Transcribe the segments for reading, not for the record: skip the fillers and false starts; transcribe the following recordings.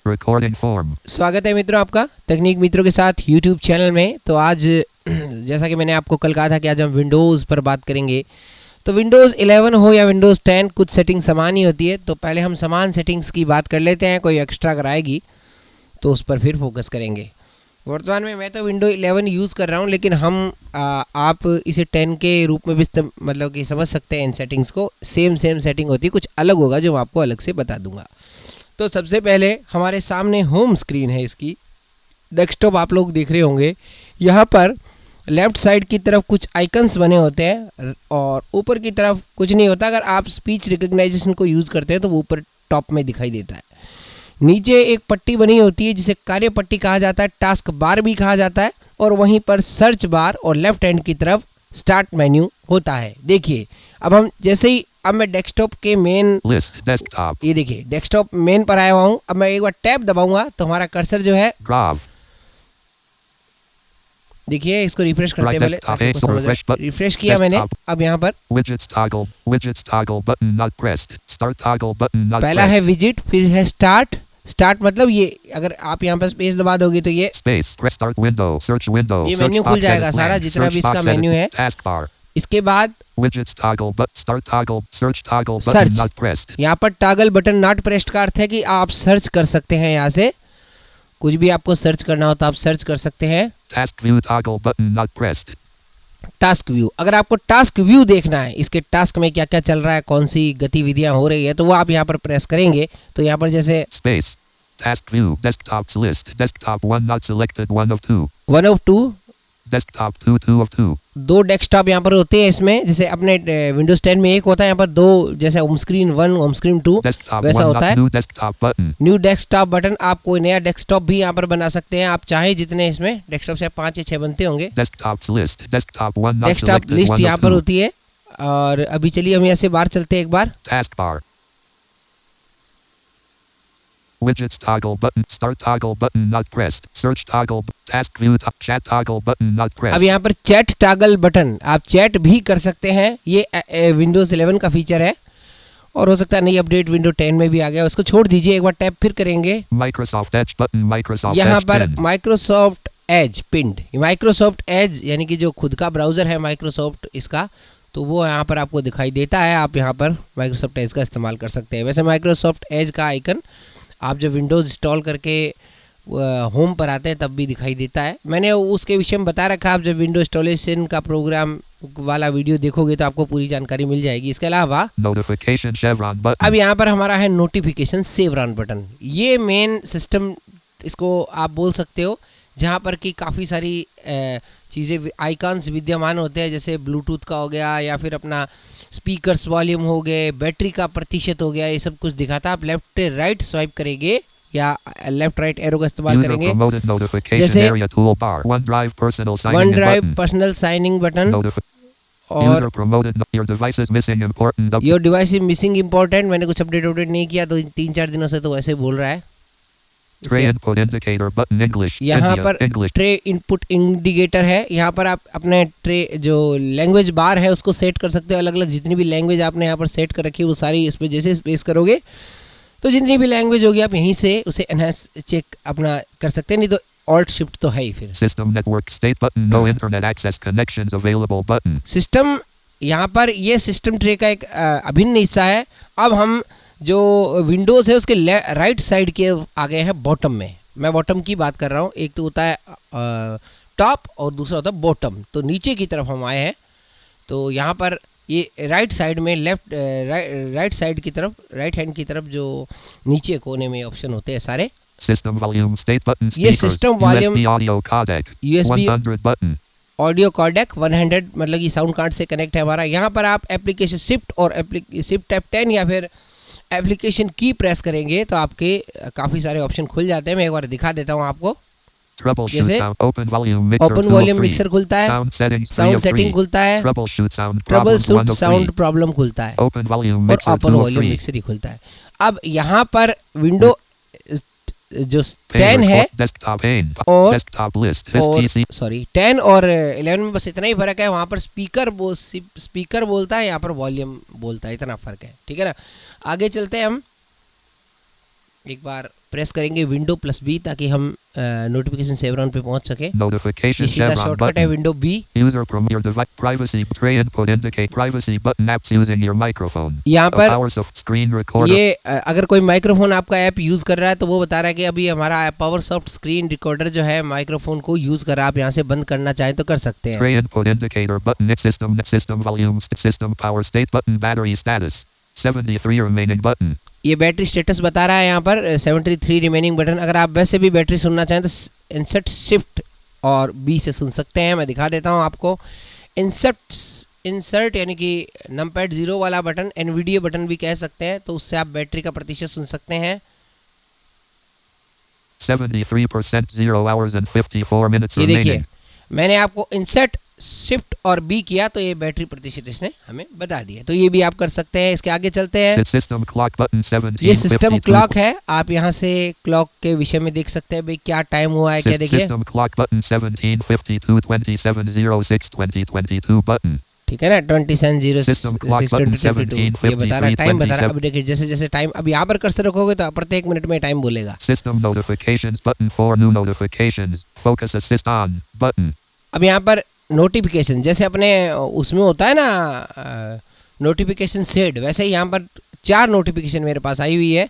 Recording form. स्वागत है मित्रों आपका तकनीक मित्रों के साथ YouTube चैनल में। तो आज जैसा कि मैंने आपको कल कहा था कि आज हम विंडोज़ पर बात करेंगे। तो विंडोज़ 11 हो या विंडोज़ 10 कुछ सेटिंग समान ही होती है। तो पहले हम समान सेटिंग्स की बात कर लेते हैं, कोई एक्स्ट्रा अगर आएगी तो उस पर फिर फोकस करेंगे। वर्तमान में मैं तो विंडो 11 यूज़ कर रहा हूँ, लेकिन हम आप इसे 10 के रूप में भी मतलब कि समझ सकते हैं। इन सेटिंग्स को सेम सेटिंग होती है, कुछ अलग होगा जो मैं आपको अलग से बता दूंगा। तो सबसे पहले हमारे सामने होम स्क्रीन है, इसकी डेस्कटॉप आप लोग देख रहे होंगे। यहाँ पर लेफ़्ट साइड की तरफ कुछ आइकन्स बने होते हैं और ऊपर की तरफ कुछ नहीं होता। अगर आप स्पीच रिकग्नाइजेशन को यूज़ करते हैं तो वो ऊपर टॉप में दिखाई देता है। नीचे एक पट्टी बनी होती है जिसे कार्य पट्टी कहा जाता है, टास्क बार भी कहा जाता है, और वहीं पर सर्च बार और लेफ्ट हैंड की तरफ स्टार्ट मेन्यू होता है। देखिए अब हम जैसे ही अब मैं डेस्कटॉप के मेन List. Desktop. ये देखिए डेस्कटॉप मेन पर आया हुआ हूँ। अब मैं एक बार टैब दबाऊंगा तो हमारा कर्सर जो है, Grav. देखिए इसको रिफ्रेश करते हैं Right पहले desktop ताकि आपको A for समझ refresh आए। button. रिफ्रेश किया मैंने। Desktop. अब यहाँ पर Widgets toggle. Widgets toggle button not pressed. Start toggle button not पहला pressed. है विजिट, फिर है स्टार्ट। स्टार्ट मतलब ये अगर आप यहाँ पर स्पेस दबा दोगे तो ये Space. Press start window. Search window. ये Search मेन्यू box खुल जाएगा edit सारा blank. जितना भी Search इसका box मेन्यू edit. है। Taskbar. इसके बाद Widgets toggle but start toggle. Search toggle button search, not pressed. यहाँ पर टॉगल बटन नॉट प्रेस्ड का अर्थ है कि आप सर्च कर सकते हैं। यहाँ से कुछ भी आपको सर्च करना हो तो आप सर्च कर सकते हैं। Task view toggle button not pressed. Task view, अगर आपको टास्क व्यू देखना है, इसके टास्क में क्या क्या चल रहा है, कौन सी गतिविधियां हो रही है, तो वो आप यहाँ पर प्रेस करेंगे तो यहाँ पर जैसे Space. Task view. Desktops list. Desktop 1 not selected 1 of 2. 1 of 2, Desktop 2 2 of 2. दो डेस्कटॉप यहाँ पर होते हैं इसमें। जैसे अपने विंडोज 10 में एक होता है, यहाँ पर दो, जैसे home screen 1 home screen 2 Desktop वैसा 1 होता not है। new desktop button. New desktop button, आप कोई नया डेस्कटॉप भी यहाँ पर बना सकते हैं। आप चाहे जितने इसमें डेस्कटॉप से 5 या 6 बनते होंगे। Desktops list. Desktop 1 not desktop selected list 1 यहाँ of पर 2. होती है। और अभी चलिए हम यहाँ से बाहर चलते हैं एक बार। Taskbar. Widgets toggle button. Start toggle button not pressed. Search toggle. Task view. Chat toggle button not pressed. अब यहाँ पर चैट टॉगल बटन, आप चैट भी कर सकते हैं। ये विंडोज 11 का फीचर है और हो सकता है नई अपडेट विंडो 10 में भी आ गया। उसको छोड़ दीजिए, एक बार टैप फिर करेंगे। Microsoft Edge button. Microsoft यहाँ Edge पर pinned. माइक्रोसॉफ्ट एज पिंड, माइक्रोसॉफ्ट एज यानी कि जो खुद का ब्राउज़र है माइक्रोसॉफ्ट इसका, तो वो यहाँ पर आपको दिखाई देता है। आप यहाँ पर माइक्रोसॉफ्ट एज का इस्तेमाल कर सकते हैं। वैसे माइक्रोसॉफ्ट एज का आइकन आप जब विंडोज़ इंस्टॉल करके होम पर आते हैं तब भी दिखाई देता है। मैंने उसके विषय में बता रखा। आप जब विंडो इंस्टॉलेशन का प्रोग्राम वाला वीडियो देखोगे तो आपको पूरी जानकारी मिल जाएगी। इसके अलावा Notification chevron button. अब यहाँ पर हमारा है नोटिफिकेशन सेवरॉन बटन। ये मेन सिस्टम इसको आप बोल सकते हो, जहाँ पर कि काफ़ी सारी चीज़ें आइकॉन्स विद्यमान होते हैं, जैसे ब्लूटूथ का हो गया या फिर अपना स्पीकर्स वॉल्यूम हो गए, बैटरी का प्रतिशत हो गया, ये सब कुछ दिखाता है। आप लेफ्ट राइट स्वाइप करेंगे या लेफ्ट राइट एरो का इस्तेमाल User करेंगे। promoted notification जैसे area toolbar. OneDrive personal signing one in drive button. Personal signing button User और promoted. Your device is missing important. Your device is missing important. मैंने कुछ update नहीं किया तो 3-4 दिनों से तो वैसे बोल रहा है। Tray input indicator button English. यहाँ India, पर English. ट्रे इनपुट इंडिकेटर है। यहाँ पर आप अपने ट्रे जो लैंग्वेज बार है उसको सेट कर सकते हो। अलग अलग जितनी भी लैंग्वेज आपने यहाँ पर सेट कर रखी है वो सारी इस पर जैसे स्पेस करोगे तो जितनी भी लैंग्वेज होगी आप यहीं से उसे एनहांस चेक अपना कर सकते हैं। नहीं तो ऑल्ट शिफ्ट तो है ही। फिर System network state button. No internet access connections available button. System, यहाँ पर ये सिस्टम ट्रे का एक अभिन्न हिस्सा है। अब हम जो विंडोज़ है उसके राइट साइड के आ गए हैं बॉटम में। मैं बॉटम की बात कर रहा हूँ। एक तो होता है टॉप और दूसरा होता है बॉटम। तो नीचे की तरफ हम आए हैं तो यहाँ पर ये राइट साइड में राइट साइड की तरफ, राइट हैंड की तरफ जो नीचे कोने में ऑप्शन होते हैं सारे। System volume state button. ये Speakers. system volume- USB audio codec. USB 100 button. Audio कॉडेक 100 मतलब कि साउंड कार्ड से कनेक्ट है हमारा। यहाँ पर आप एप्लीकेशन शिफ्ट और शिफ्ट टैप 10 या फिर एप्लीकेशन की प्रेस करेंगे तो आपके काफ़ी सारे ऑप्शन खुल जाते हैं। मैं एक बार दिखा देता हूँ आपको। Troubleshoot जैसे sound. Open volume mixer. Open 2 of volume 3. Mixer खुलता है, Sound settings. 3 sound of setting 3. खुलता है, Troubleshoot sound trouble problems. 1 shoot of sound 3. Problem खुलता है Open volume और mixer. Open 2 of volume 3. Mixer ही खुलता है। अब यहाँ पर विंडो जो Pane 10 है record. Desktop pane. और Desktop list. This और PC. 10 और 11 में बस इतना ही फ़र्क है। वहाँ पर स्पीकर बोलता है, यहाँ पर वॉल्यूम बोलता है, इतना फ़र्क है। ठीक है ना। आगे चलते हैं हम, एक बार प्रेस करेंगे विंडो प्लस बी ताकि हम नोटिफिकेशन सेवरॉन पे पहुंच सके। Notification ये सीधा chevron शॉर्टकट है button. Window B. User from your device. Privacy tray input indicate privacy button apps using your microphone. यहाँ A पर powers of screen recorder. ये अगर कोई माइक्रोफोन आपका ऐप यूज़ कर रहा है तो वो बता रहा है कि अभी हमारा पावरसॉफ्ट स्क्रीन रिकॉर्डर जो है माइक्रोफोन को यूज़ कर रहा है, आप यहाँ से बंद करना चाहें तो कर सकते हैं। Tray input indicator button. System volume. System power state button. Battery status. 73 remaining button. ये बैटरी स्टेटस बता रहा है यहाँ पर 73 रिमेनिंग बटन। अगर आप वैसे भी बैटरी सुनना चाहें तो इंसर्ट शिफ्ट और बी से सुन सकते हैं। मैं दिखा देता हूँ आपको। इंसर्ट यानी कि नंपैड 0 वाला बटन एनवीडीए बटन भी कह सकते हैं, तो उससे आप बैटरी का प्रतिशत सुन सकते हैं। 73% 0 hours and 54 minutes ये देखिए remaining. मैंने आपको इंसर्ट शिफ्ट और बी किया तो ये बैटरी प्रतिशत इसने हमें बता दिया। तो ये भी आप कर सकते हैं। इसके आगे चलते हैं। System clock button. 17. ये सिस्टम क्लॉक है, आप यहाँ से क्लॉक के विषय में देख सकते हैं भाई क्या टाइम हुआ है क्या। देखिए System clock button. 17:52 27:06 2022 button. ठीक है ना 27:06 System clock button. 2022 ये बता रहा है, टाइम बता रहा है। 17:53 अब देखिए जैसे जैसे टाइम अब यहाँ पर कर्सर रखोगे तो प्रत्येक मिनट में टाइम बोलेगा। System notifications button. 4 new notifications. Focus assist on button. अब यहाँ पर नोटिफिकेशन जैसे अपने उसमें होता है ना नोटिफिकेशन सेड, वैसे ही यहाँ पर 4 नोटिफिकेशन मेरे पास आई हुई है।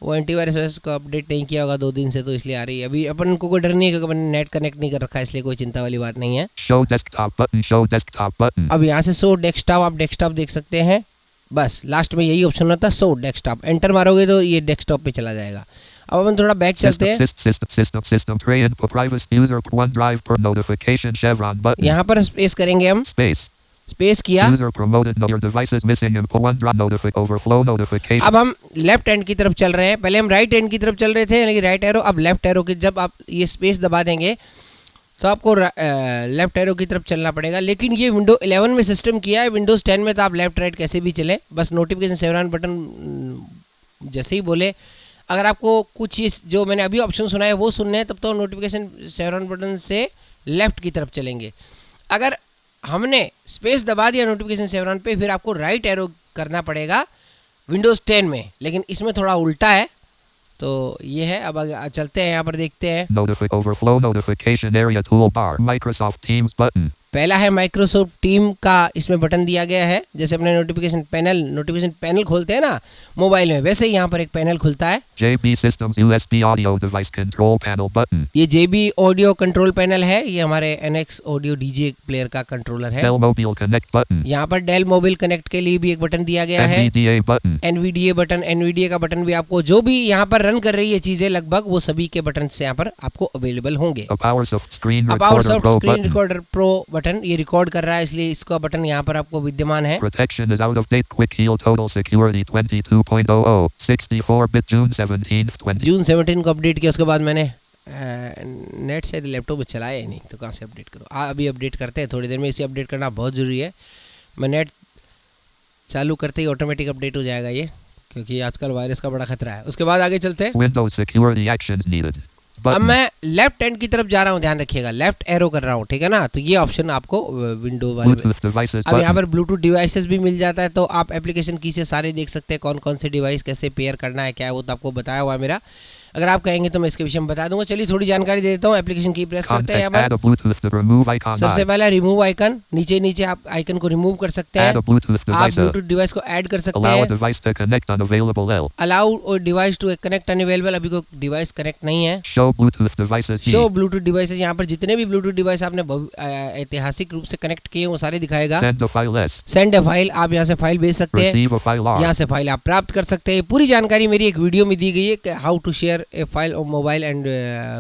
वो एंटीवायरस को अपडेट नहीं किया होगा 2 दिन से तो इसलिए आ रही है। अभी अपन को कोई डर नहीं है क्योंकि अपन नेट कनेक्ट नहीं कर रखा है, इसलिए कोई चिंता वाली बात नहीं है। Show desktop button. Show desktop button. अब यहाँ से शो डेस्कटॉप आप डेस्कटॉप देख सकते हैं। बस लास्ट में यही ऑप्शन होता है शो डेस्कटॉप। एंटर मारोगे तो ये डेस्कटॉप पे चला जाएगा। अब अपन थोड़ा बैक चलते हैं। System tray input privacy user OneDrive per notification chevron button. यहाँ पर स्पेस करेंगे हम, Space. स्पेस किया। User promoted. Your device is missing input OneDrive overflow notification. अब हम लेफ्ट हैंड की तरफ चल रहे हैं। पहले हम राइट हैंड की तरफ चल रहे थे यानी कि राइट एरो, अब लेफ्ट एरो की जब आप ये स्पेस दबा देंगे तो आपको लेफ्ट एरो की तरफ चलना पड़ेगा। लेकिन ये विंडो 11 में सिस्टम किया है, विंडोज़ 10 में तो आप लेफ्ट राइट कैसे भी चलें, बस नोटिफिकेशन सेवरॉन बटन जैसे ही बोले। अगर आपको कुछ चीज़ जो मैंने अभी ऑप्शन सुना है वो सुनने हैं तब तो नोटिफिकेशन सेवरॉन बटन से लेफ्ट की तरफ चलेंगे। अगर हमने स्पेस दबा दिया नोटिफिकेशन सेवरॉन पे फिर आपको राइट एरो करना पड़ेगा विंडोज़ 10 में, लेकिन इसमें थोड़ा उल्टा है। तो ये है। अब आगे चलते हैं, यहाँ पर देखते हैं। Overflow notification area toolbar. Microsoft Teams button. पहला है माइक्रोसॉफ्ट टीम का, इसमें बटन दिया गया है। जैसे अपने नोटिफिकेशन पैनल खोलते हैं ना मोबाइल में, वैसे ही यहाँ पर एक पैनल खुलता है। JB Systems USB audio device control panel button. ये JB ऑडियो कंट्रोल पैनल है, ये हमारे NX ऑडियो DJ प्लेयर का कंट्रोलर है। Dell Mobile Connect button. यहाँ पर डेल मोबाइल कनेक्ट के लिए भी एक बटन दिया गया है। NVDA button. NVDA का बटन भी आपको जो भी यहाँ पर रन कर रही है चीजें लगभग वो सभी के बटन से यहाँ पर आपको अवेलेबल होंगे। PowerSoft Screen अब Recorder PowerSoft Pro screen button. Recorder pro button ये रिकॉर्ड कर रहा है इसलिए इसका बटन यहाँ पर आपको विद्यमान है। Protection is out of date. Quick Heal Total Security 22.00 64-bit June 17th 20. जून 17 को अपडेट किया, उसके बाद मैंने नेट शायद लैपटॉप में चलाया ही नहीं तो कहाँ से अपडेट करो। अभी अपडेट करते हैं, थोड़ी देर में इसे अपडेट करना बहुत ज़रूरी है। मैं नेट चालू करते ही ऑटोमेटिक अपडेट हो जाएगा ये, क्योंकि आजकल वायरस का बड़ा खतरा है। उसके बाद आगे चलते हैं। Windows Security Actions Needed. अब Button. मैं लेफ्ट हैंड की तरफ जा रहा हूँ, ध्यान रखिएगा लेफ्ट एरो कर रहा हूँ, ठीक है ना। तो ये ऑप्शन आपको विंडो वाले में। Bluetooth devices अब यहाँ button. पर ब्लूटूथ डिवाइसेस भी मिल जाता है, तो आप एप्लीकेशन की से सारे देख सकते हैं कौन कौन से डिवाइस कैसे पेयर करना है क्या है, वो तो आपको बताया हुआ है मेरा। अगर आप कहेंगे तो मैं इसके विषय में बता दूंगा। चलिए थोड़ी जानकारी दे देता हूँ। एप्लीकेशन की प्रेस करते हैं यहाँ Context. Add पर। a Bluetooth to remove icon. सबसे I. पहला रिमूव आइकन, नीचे आप आइकन को रिमूव कर सकते हैं। Add a Bluetooth आप device. ब्लूटूथ डिवाइस को ऐड कर सकते Allow a हैं। device to connect unavailable L. Allow device to connect unavailable, अभी कोई डिवाइस कनेक्ट नहीं है। Show Bluetooth devices. G. Show Bluetooth devices, यहाँ पर जितने भी ब्लूटूथ डिवाइस आपने ऐतिहासिक रूप से कनेक्ट किए हैं वो सारे दिखाएगा। Send a file S. Send a file, आप यहाँ से फाइल भेज सकते हैं, Receive a file R. यहाँ से फाइल आप प्राप्त कर सकते हैं। पूरी जानकारी मेरी एक वीडियो में दी गई है कि how to share a file on mobile and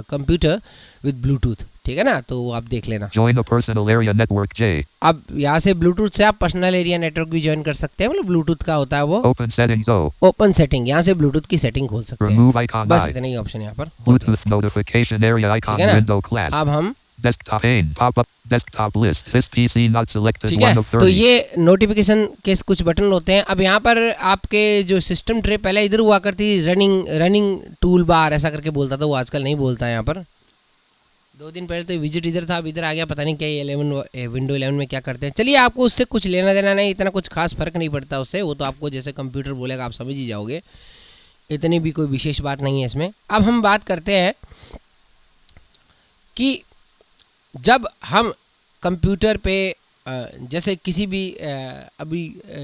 computer with Bluetooth, ठीक है ना, तो वो आप देख लेना। Join a personal area network J. अब यहाँ से ब्लूटूथ से आप पर्सनल एरिया नेटवर्क भी ज्वाइन कर सकते हैं, मतलब ब्लूटूथ का होता है वो। Open settings O. Open setting, यहाँ से ब्लूटूथ की सेटिंग खोल सकते हैं। Remove icon बस I. इतने ही ऑप्शन यहाँ पर। Bluetooth notification area icon ठीक है ना? window class. अब हम Desktop pane pop up. Desktop list. This PC not selected. ठीक 1 है, of तो 30. ये नोटिफिकेशन के कुछ बटन होते हैं। अब यहाँ पर आपके जो सिस्टम ट्रे पहले इधर हुआ करती रनिंग टूल बार ऐसा करके बोलता था, वो आजकल नहीं बोलता है। यहाँ पर 2 दिन पहले तो विजिट इधर था, अब इधर आ गया, पता नहीं क्या ये विंडो 11 में क्या करते हैं। चलिए, आपको उससे कुछ लेना देना नहीं, इतना कुछ खास फर्क नहीं पड़ता उससे, वो तो आपको जैसे कंप्यूटर बोलेगा आप समझ ही जाओगे। इतनी भी कोई विशेष बात नहीं है इसमें। अब हम बात करते हैं कि जब हम कंप्यूटर पे जैसे किसी भी अभी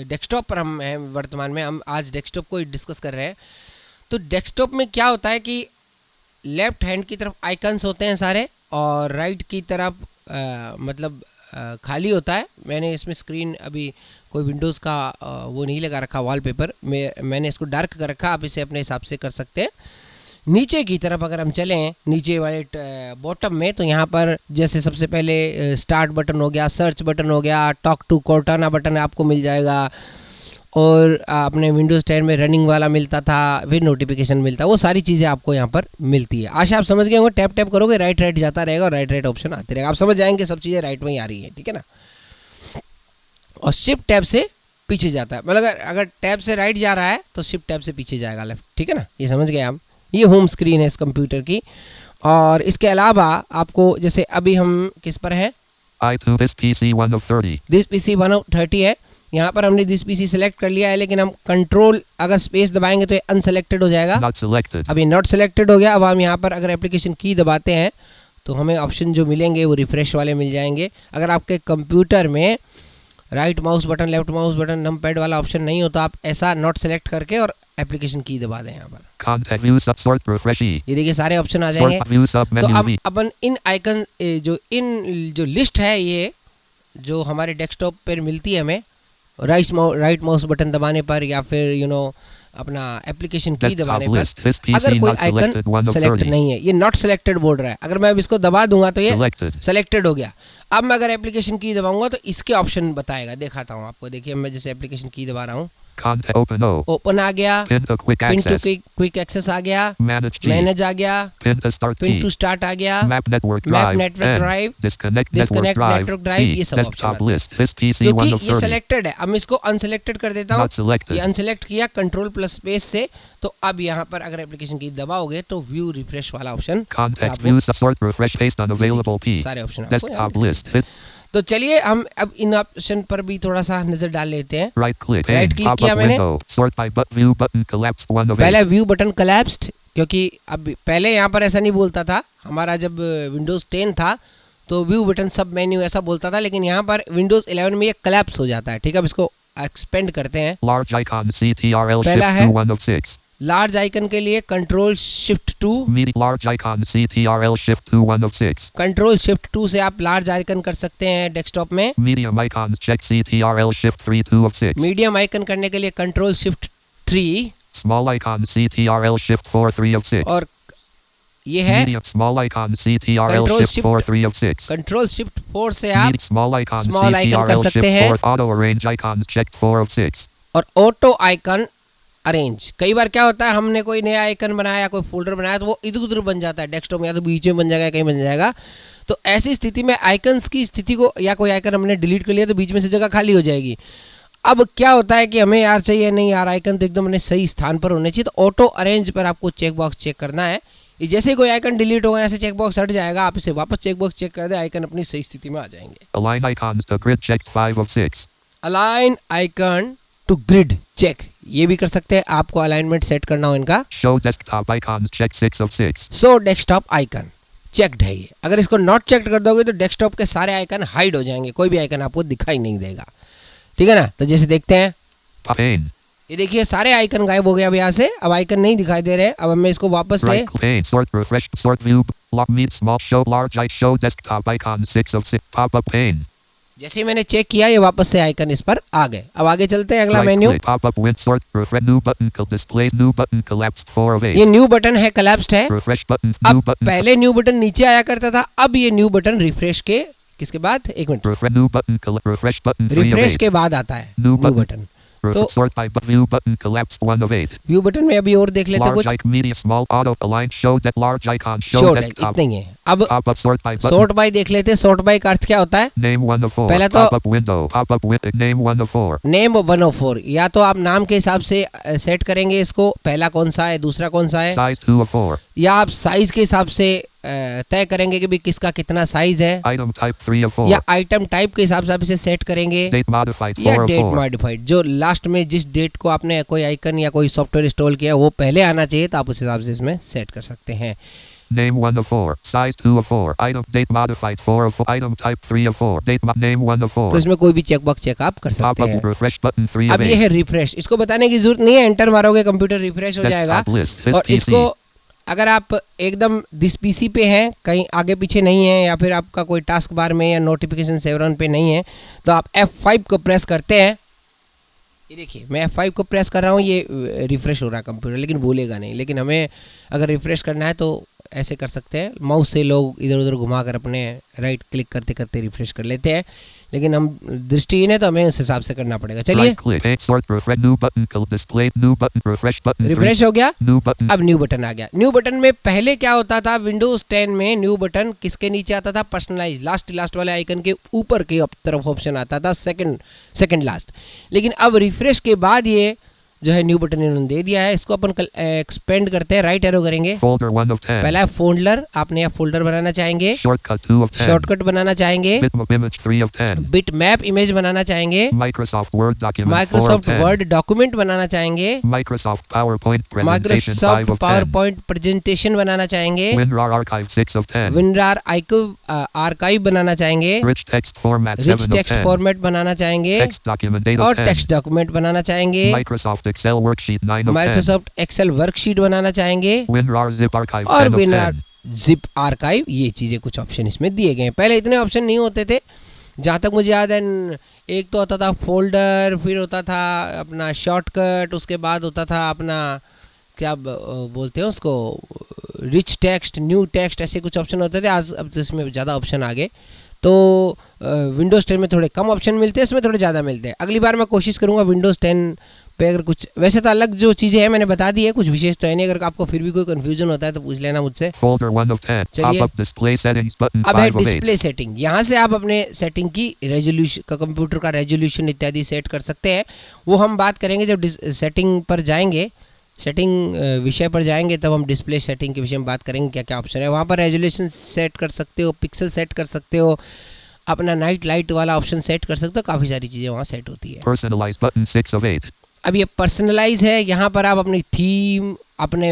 डेस्कटॉप पर हम हैं वर्तमान में, हम आज डेस्कटॉप को डिस्कस कर रहे हैं। तो डेस्कटॉप में क्या होता है कि लेफ्ट हैंड की तरफ आइकन्स होते हैं सारे और राइट की तरफ मतलब खाली होता है। मैंने इसमें स्क्रीन अभी कोई विंडोज़ का वो नहीं लगा रखा वॉलपेपर, मैंने इसको डार्क कर रखा, आप इसे अपने हिसाब से कर सकते हैं। नीचे की तरफ अगर हम चलें नीचे वाले बॉटम में, तो यहाँ पर जैसे सबसे पहले स्टार्ट बटन हो गया, सर्च बटन हो गया, टॉक टू कोर्टाना बटन आपको मिल जाएगा, और अपने विंडोज़ 10 में रनिंग वाला मिलता था, फिर नोटिफिकेशन मिलता, वो सारी चीज़ें आपको यहाँ पर मिलती है। आशा आप समझ गए होंगे, टैप टैप करोगे राइट राइट जाता रहेगा और राइट राइट ऑप्शन आते रहेगा, आप समझ जाएंगे सब चीज़ें राइट में ही आ रही है, ठीक है ना। और शिफ्ट टैब से पीछे जाता है, मतलब अगर टैब से राइट जा रहा है तो शिफ्ट टैब से पीछे जाएगा लेफ्ट, ठीक है ना, ये समझ गए आप। ये होम स्क्रीन है इस कंप्यूटर की। और इसके अलावा आपको जैसे अभी हम किस पर हैं, this PC 1 of 30. This PC 1 of 30 है। यहाँ पर हमने दिस PC सिलेक्ट कर लिया है, लेकिन हम कंट्रोल अगर स्पेस दबाएंगे तो ये अनसेलेक्टेड हो जाएगा। Not selected. अभी नॉट सेलेक्टेड हो गया। अब हम यहाँ पर अगर एप्लीकेशन की दबाते हैं तो हमें ऑप्शन जो मिलेंगे वो रिफ्रेश वाले मिल जाएंगे। अगर आपके कंप्यूटर में right mouse button, left mouse button, num pad वाला ऑप्शन नहीं हो तो आप ऐसा नॉट सेलेक्ट करके और एप्लीकेशन की दबा दें। यहाँ पर Contact view sub sort refresh E. ये देखिए सारे ऑप्शन आ जाएंगे। Sort view sub तो menu अब V. अपन इन आइकन जो लिस्ट है, ये जो हमारे डेस्कटॉप पर मिलती है हमें राइट माउस बटन दबाने पर या फिर अपना एप्लीकेशन की Desktop दबाने पर, list. This PC अगर कोई not icon selected 1 of select 30. नहीं है, ये नॉट सेलेक्टेड बोल रहा है। अगर मैं अब इसको दबा दूंगा तो ये Selected. सेलेक्टेड हो गया। अब मैं अगर एप्लीकेशन की दबाऊंगा तो इसके ऑप्शन बताएगा, दिखाता हूँ आपको। देखिए मैं जैसे एप्लीकेशन की दबा रहा हूँ, Contact open O. ओपन आ गया, Pin to quick pin to access. Quick access आ गया, Manage G. मैनेज आ गया, Pin to start pin P. To start आ गया, Map network map drive. Network N. Drive, Disconnect disconnect network network drive. Drive, ये C. सब option Desktop आते हैं। list. This PC 1 क्योंकि of ये 30. सेलेक्टेड है, अब मैं इसको अनसेलेक्टेड कर देता हूँ। Not selected. ये अनसेलेक्ट किया कंट्रोल प्लस स्पेस से, तो अब यहाँ पर अगर एप्लीकेशन की दबाओगे तो व्यू रिफ्रेश वाला ऑप्शन Contact आपको view sub sort refresh based on available P. सारे ऑप्शन आपको यहाँ Desktop पे list. This तो चलिए हम अब इन ऑप्शन पर भी थोड़ा सा नजर डाल लेते हैं। right click. Right Pane. click Pop किया up मैंने। window. Sort by view button collapsed 1 of 8. पहले व्यू बटन कोलैप्स्ड, क्योंकि अब पहले यहाँ पर ऐसा नहीं बोलता था। हमारा जब विंडोज़ 10 था तो व्यू बटन सब मेन्यू ऐसा बोलता था, लेकिन यहाँ पर विंडोज़ 11 में ये कोलैप्स हो जाता है। ठीक है, अब इसको एक्सपेंड करते हैं। Large icon CTRL पहला shift है 2 1 of 6. लार्ज आइकन के लिए control shift 2, Medium large icon CTRL shift 2 1 of 6. Control shift 2 से आप लार्ज आइकन कर सकते हैं डेस्कटॉप में। Medium icons check CTRL shift 3 2 of 6. Medium icon करने के लिए control shift 3, Small icon CTRL shift 4 3 of 6. और ये है Medium small icon CTRL Control shift Shift 4 3 of 6. Control shift 4 से आप Medium small icon small icon कर CTRL सकते shift हैं। 4 auto arrange icons checked 4 of 6. और ऑटो आइकन अरेंज। कई बार क्या होता है, हमने कोई नया आइकन बनाया, कोई फोल्डर बनाया, तो वो इधर उधर बन जाता है डेस्कटॉप में, या तो बीच में बन जाएगा, कहीं बन जाएगा। तो ऐसी स्थिति में आइकन्स की स्थिति को, या कोई आइकन हमने डिलीट कर लिया तो बीच में से जगह खाली हो जाएगी। अब क्या होता है कि हमें यार चाहिए नहीं यार, आइकन तो एकदम अपने सही स्थान पर होने चाहिए, तो ऑटो अरेंज पर आपको चेक बॉक्स चेक करना है। ये जैसे ही कोई आइकन डिलीट होगा, ऐसे चेक बॉक्स हट जाएगा, आप इसे वापस चेक बॉक्स चेक कर दे, आइकन अपनी सही स्थिति में आ जाएंगे। Align icons to grid checked 5 of 6. Align icon to grid check, ये भी कर सकते हैं, आपको अलाइनमेंट सेट करना हो इनका। Show desktop icons checked 6 of 6. So desktop icon checked है ये। अगर इसको नॉट चेक कर दोगे तो डेस्कटॉप के सारे आइकन हाइड हो जाएंगे, कोई भी आइकन आपको दिखाई नहीं देगा। ठीक है ना, तो जैसे देखते हैं, Pane. ये देखिए सारे आइकन गायब हो गए अब यहाँ से, अब आइकन नहीं दिखाई दे रहे। अब मैं इसको वापस से Right pane. Sort refresh. Sort view. Lock meet small. Show large. Show desktop icon 6 of 6. Pop up pane. जैसे ही मैंने चेक किया, ये वापस से आइकन इस पर आ गए। अब आगे चलते हैं, अगला Right menu. click. Pop up win. Sort refresh. New button. Displays new button collapsed 4 of 8. ये न्यू बटन है, कोलैप्स्ड है। Refresh button. New अब button. पहले न्यू बटन नीचे आया करता था, अब ये न्यू बटन रिफ्रेश के किसके बाद, एक minute, Refresh new button. Refresh button 3 of refresh 8. के बाद आता है New न्यू button. बटन। तो Sort by view button collapsed 1 of 8. View button में अभी और देख लेते हैं Large कुछ। icon media small auto align show that large icon show short है, desktop. इतने ही है। अब Pop up sort by button. Sort by देख लेते हैं। सॉर्ट बाय का अर्थ क्या होता है, Name 1 of 4. पहला तो- Pop up window. Pop up with name 1 of 4. Name 104, या तो आप नाम के हिसाब से सेट करेंगे इसको, पहला कौन सा है, दूसरा कौन सा है, Size 2 of 4. या आप साइज के हिसाब से तय करेंगे कि भी किसका कितना साइज है, Item type 3 of 4. या आइटम टाइप के हिसाब से आप इसे सेट करेंगे, Date modified या 4 of डेट 4. मॉडिफाइड, जो लास्ट में जिस डेट को आपने कोई आइकन या कोई सॉफ्टवेयर इंस्टॉल किया वो पहले आना चाहिए, तो आप उस हिसाब से इसमें सेट कर सकते हैं। Name 1 of 4. Size 2 of 4. Item date modified 4 of 4. Item type 3 of 4. Name 1 of 4. तो इसमें कोई भी चेकबॉक्स चेक आप कर सकते Pop हैं। up refresh button 3 अब of ये 8. है रिफ्रेश, इसको बताने की जरूरत नहीं है, एंटर मारोगे कंप्यूटर रिफ्रेश हो जाएगा। Desktop list. This और PC. इसको अगर आप एकदम दिस पीसी पे हैं, कहीं आगे पीछे नहीं है, या फिर आपका कोई टास्क बार में या नोटिफिकेशन सेवरन पे नहीं है, तो आप F5 को प्रेस करते हैं। ये देखिए मैं F5 को प्रेस कर रहा हूँ, ये रिफ्रेश हो रहा है कंप्यूटर, लेकिन बोलेगा नहीं। लेकिन हमें अगर रिफ्रेश करना है तो ऐसे कर सकते हैं, माउस से लोग इधर उधर घुमा कर अपने राइट क्लिक करते करते रिफ्रेश कर लेते हैं, लेकिन हम दृष्टिहीन है तो हमें उस हिसाब से करना पड़ेगा। चलिए Right click. Sort refresh. New button. Display. New button. Refresh button. 3. Refresh हो गया, New button. अब न्यू बटन आ गया। न्यू बटन में पहले क्या होता था, विंडोज 10 में न्यू बटन किसके नीचे आता था, पर्सनलाइज, लास्ट वाले आइकन के ऊपर की तरफ ऑप्शन आता था, सेकंड लास्ट। लेकिन अब रिफ्रेश के बाद ये जो है न्यू बटन इन्होंने दे दिया है, इसको अपन एक्सपेंड करते हैं, राइट एरो करेंगे। Folder 1 of 10. पहला है फोल्डर, आपने यहाँ फोल्डर बनाना चाहेंगे, Shortcut 2 of 10. शॉर्टकट बनाना चाहेंगे, Bitmap image 3 of 10. Bit map image बनाना चाहेंगे, Microsoft Word document 4 of Microsoft 10. Word document बनाना चाहेंगे, Microsoft PowerPoint presentation 5 Microsoft of 10. PowerPoint presentation बनाना चाहेंगे, WinRAR archive 6 of 10. WinRAR archive बनाना चाहेंगे, Rich text format rich 7 of text 10. Format बनाना चाहेंगे, Text document 8 और of 10. टेक्स्ट डॉक्यूमेंट बनाना चाहेंगे, Microsoft Excel worksheet 9 of 10. Microsoft Excel worksheet बनाना चाहेंगे, WinRAR zip archive और 10 of विनरार 10. Zip archive. ये चीज़ें कुछ ऑप्शन इसमें दिए गए हैं, पहले इतने ऑप्शन नहीं होते थे जहाँ तक मुझे याद है। एक तो होता था फोल्डर, फिर होता था अपना शॉर्टकट, उसके बाद होता था अपना क्या बोलते हैं उसको, रिच टेक्स्ट, न्यू टेक्स्ट, ऐसे कुछ ऑप्शन होते थे। आज अब तो इसमें ज़्यादा ऑप्शन आ गए, तो विंडोज़ 10 में थोड़े कम ऑप्शन मिलते हैं, इसमें थोड़े ज़्यादा मिलते हैं। अगली बार मैं कोशिश करूँगा विंडोज़ 10 पे अगर कुछ, वैसे तो अलग जो चीज़ें हैं मैंने बता दी है, कुछ विशेष तो है नहीं। अगर आपको फिर भी कोई कंफ्यूजन होता है तो पूछ लेना मुझसे। Folder 1 of 10. चलिए। Pop up display settings button अब है 5 of 8. डिस्प्ले सेटिंग, यहाँ से आप अपने सेटिंग की रेजोल्यूशन का, कंप्यूटर का रेजोल्यूशन इत्यादि सेट कर सकते हैं। वो हम बात करेंगे जब सेटिंग पर जाएंगे, सेटिंग विषय पर जाएंगे, तब हम डिस्प्ले सेटिंग के विषय में बात करेंगे क्या क्या ऑप्शन है। वहाँ पर रेजोल्यूशन सेट कर सकते हो, पिक्सल सेट कर सकते हो, अपना नाइट लाइट वाला ऑप्शन सेट कर सकते हो, काफ़ी सारी चीज़ें वहाँ सेट होती है। Personalize button 6 of 8. अब ये पर्सनलाइज है, यहाँ पर आप अपनी थीम, अपने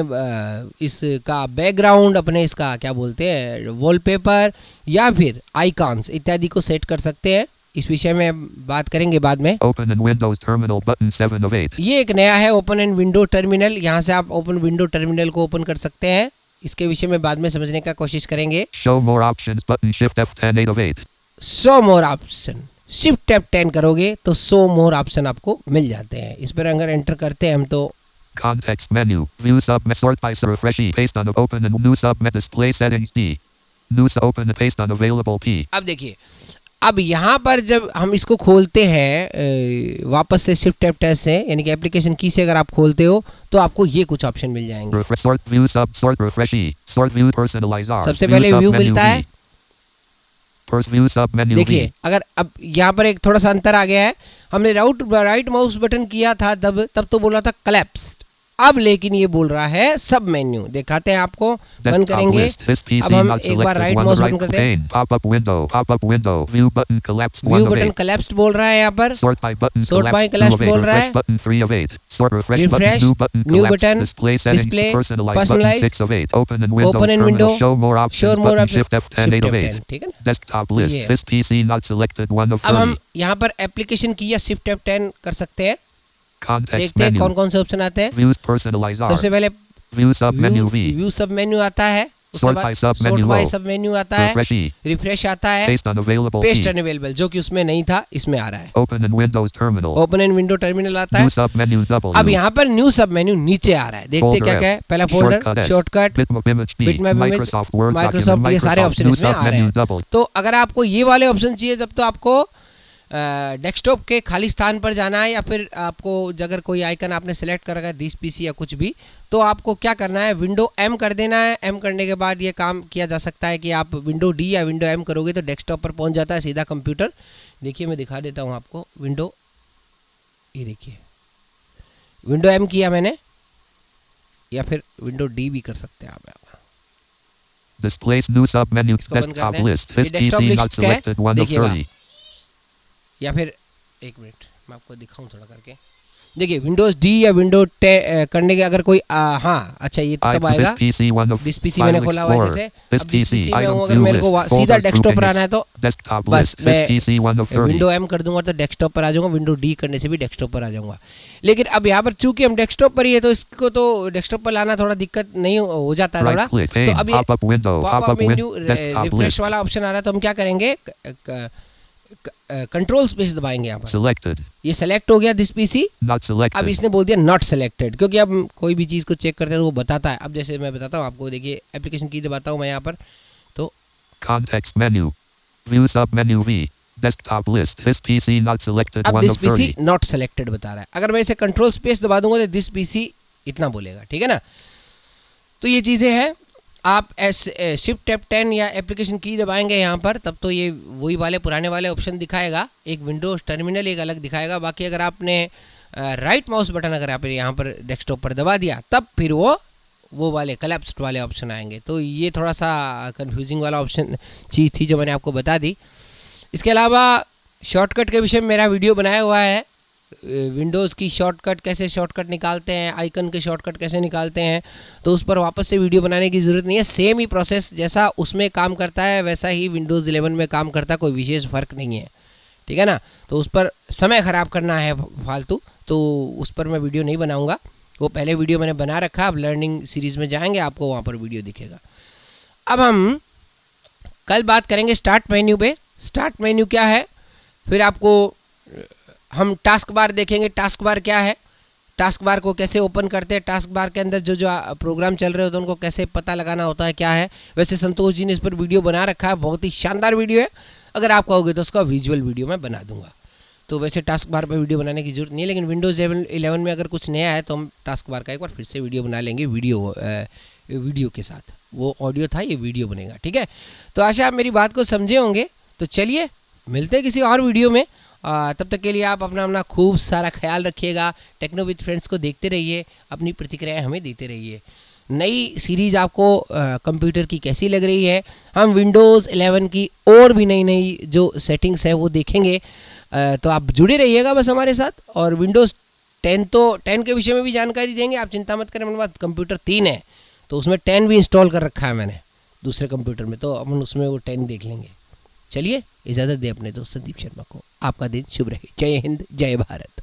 इसका बैकग्राउंड, अपने इसका क्या बोलते हैं वॉलपेपर, या फिर आइकॉन्स इत्यादि को सेट कर सकते हैं। इस विषय में बात करेंगे बाद में। Open and Windows terminal button 7 of 8. ये एक नया है, ओपन एंड विंडो टर्मिनल, यहाँ से आप ओपन विंडो टर्मिनल को ओपन कर सकते हैं। इसके विषय में बाद में समझने का कोशिश करेंगे। Show more options button Shift F10 8 of 8. Show more option, shift F10 करोगे तो शो मोर ऑप्शन आपको मिल जाते हैं। इस पर अगर एंटर करते हैं हम तो Context menu. View sub sort by refresh E. Paste on open and new sub display settings D. New open and paste on available P. अब देखिए, अब यहाँ पर जब हम इसको खोलते हैं वापस से शिफ्ट F10 से, यानी कि एप्लीकेशन की से अगर आप खोलते हो तो आपको ये कुछ ऑप्शन मिल जाएंगे। Sort view sub sort refresh E. Sort view personalize R. सबसे पहले व्यू मिलता है, View sub menu V. देखिए अगर अब यहाँ पर एक थोड़ा सा अंतर आ गया है, हमने राइट माउस बटन किया था तब तो बोला था collapsed, अब लेकिन ये बोल रहा है सब मेन्यू। दिखाते हैं आपको, बंद करेंगे। अब हम एक बार राइट माउस बटन करते हैं, Pop up window, view button collapsed view button collapsed बोल रहा है यहाँ पर, Sort by collapsed बोल रहा है, button 3 of 8. Sort refresh Refresh, button new collapsed, button, display settings, display, personalize personalize, button 6 of 8. Open and Windows open and terminal, window, show more options more button options, Shift F10 8 of 8. F10, ठीक है ना। Desktop list, ये है। this PC not selected 1 of अब हम 30. यहाँ पर application की या शिफ्ट F10 कर सकते हैं। Context देखते हैं menu. कौन कौन से ऑप्शन आते हैं। Views personalize R. सबसे पहले View sub menu V. View सब मेन्यू आता है, उसके Sort बाद by sub sort menu by O. सब मेन्यू आता है, Refresh E. रिफ्रेश आता है, Paste on available paste P. Unavailable जो कि उसमें नहीं था इसमें आ रहा है। Open and Windows terminal. Open and window terminal आता New है। sub menu W. अब यहाँ पर न्यू सब मेन्यू नीचे आ रहा है, देखते Folder क्या F. क्या है। पहला folder, Shortcut S. Shortcut, Bitmap image B. Bitmap image, Microsoft Word Microsoft, document, ये सारे Microsoft ऑप्शन new इसमें आ रहे submenu हैं। W. तो अगर आपको ये वाले ऑप्शन चाहिए जब तो आपको डेस्कटॉप के खाली स्थान पर जाना है, या फिर आपको अगर कोई आइकन आपने सेलेक्ट कर रखा है दिस पीसी या कुछ भी, तो आपको क्या करना है, विंडो M कर देना है। M करने के बाद ये काम किया जा सकता है कि आप विंडो D या विंडो M करोगे तो डेस्कटॉप पर पहुंच जाता है सीधा कंप्यूटर। देखिए मैं दिखा देता हूँ आपको, विंडो, ये देखिए विंडो M किया मैंने, या फिर विंडो D भी कर सकते हैं आप। Displays new sub menu. इसको बंद Desktop करते हैं। list. This ये desktop PC list not क्या है? selected 1 of देखिएगा। 30. या फिर एक मिनट मैं आपको दिखाऊं थोड़ा करके। देखिए विंडोज डी या विंडो करने के अगर कोई हाँ अच्छा ये तब आएगा। दिस पीसी मैंने खोला हुआ है जैसे। अब दिस पीसी में हूँ, अगर मेरे को सीधा डेस्कटॉप पर आना है तो बस मैं विंडो एम कर दूंगा तो डेस्कटॉप पर आ जाऊंगा। विंडो डी करने से भी डेस्कटॉप पर आ जाऊंगा। लेकिन अब यहाँ पर चूंकि हम डेस्कटॉप पर ही है तो इसको तो डेस्कटॉप पर लाना थोड़ा दिक्कत नहीं हो जाता है थोड़ा। तो अब ये पॉपअप मेन्यू रिफ्रेश वाला ऑप्शन आ रहा है तो हम क्या करेंगे, कंट्रोल स्पेस दबाएंगे यहाँ पर। Selected. ये सेलेक्ट हो गया दिस पीसी। Not selected. अब इसने बोल दिया नॉट सेलेक्टेड, क्योंकि अब कोई भी चीज़ को चेक करते हैं तो वो बताता है। अब जैसे मैं बताता हूँ आपको, देखिए एप्लीकेशन की दबाता हूँ मैं यहाँ पर तो Context menu. View sub menu V. Desktop list. This PC not selected अब 1 this of PC 30. Not selected बता रहा है। अगर मैं इसे कंट्रोल स्पेस दबा दूंगा तो दिस पीसी इतना बोलेगा, ठीक है ना। तो ये चीज़ें हैं। आप शिफ्ट टैब 10 या एप्लीकेशन की दबाएंगे यहाँ पर तब तो ये वही वाले पुराने वाले ऑप्शन दिखाएगा। एक विंडोज टर्मिनल एक अलग दिखाएगा। बाकी अगर आपने राइट माउस बटन अगर आप यहाँ पर डेस्कटॉप पर दबा दिया तब फिर वो वाले कलेप्स्ड वाले ऑप्शन आएंगे। तो ये थोड़ा सा कंफ्यूजिंग वाला ऑप्शन चीज़ थी जो मैंने आपको बता दी। इसके अलावा शॉर्टकट के विषय में मेरा वीडियो बनाया हुआ है। विंडोज़ की शॉर्टकट कैसे शॉर्टकट निकालते हैं, आइकन के शॉर्टकट कैसे निकालते हैं, तो उस पर वापस से वीडियो बनाने की ज़रूरत नहीं है। सेम ही प्रोसेस जैसा उसमें काम करता है वैसा ही विंडोज़ 11 में काम करता है, कोई विशेष फ़र्क नहीं है, ठीक है ना। तो उस पर समय ख़राब करना है फालतू, तो उस पर मैं वीडियो नहीं बनाऊँगा। वो पहले वीडियो मैंने बना रखा। अब लर्निंग सीरीज़ में जाएंगे आपको वहाँ पर वीडियो दिखेगा। अब हम कल बात करेंगे स्टार्ट मेन्यू पे। स्टार्ट मेन्यू क्या है, फिर आपको हम टास्क बार देखेंगे। टास्क बार क्या है, टास्क बार को कैसे ओपन करते हैं, टास्क बार के अंदर जो प्रोग्राम चल रहे होते हैं उनको कैसे पता लगाना होता है, क्या है। वैसे संतोष जी ने इस पर वीडियो बना रखा है, बहुत ही शानदार वीडियो है। अगर आप कहोगे तो उसका विजुअल वीडियो मैं बना दूंगा। तो वैसे टास्क बार पर वीडियो बनाने की जरूरत नहीं है, लेकिन विंडोज़ 11 में अगर कुछ नया है तो हम टास्क बार का एक बार फिर से वीडियो बना लेंगे वीडियो के साथ। वो ऑडियो था, ये वीडियो बनेगा, ठीक है। तो आशा आप मेरी बात को समझे होंगे। तो चलिए मिलते हैं किसी और वीडियो में। तब तक के लिए आप अपना खूब सारा ख्याल रखिएगा। टेक्नो विद फ्रेंड्स को देखते रहिए, अपनी प्रतिक्रियाएं हमें देते रहिए। नई सीरीज़ आपको कंप्यूटर की कैसी लग रही है, हम विंडोज़ 11 की और भी नई जो सेटिंग्स है वो देखेंगे। तो आप जुड़े रहिएगा बस हमारे साथ। और विंडोज़ 10 के विषय में भी जानकारी देंगे, आप चिंता मत करें। मेरे पास कंप्यूटर 3 है तो उसमें 10 भी इंस्टॉल कर रखा है मैंने दूसरे कंप्यूटर में, तो अपन उसमें वो 10 देख लेंगे। चलिए इजाज़त दें अपने दोस्त संदीप शर्मा को। आपका दिन शुभ रहे। जय हिंद, जय भारत।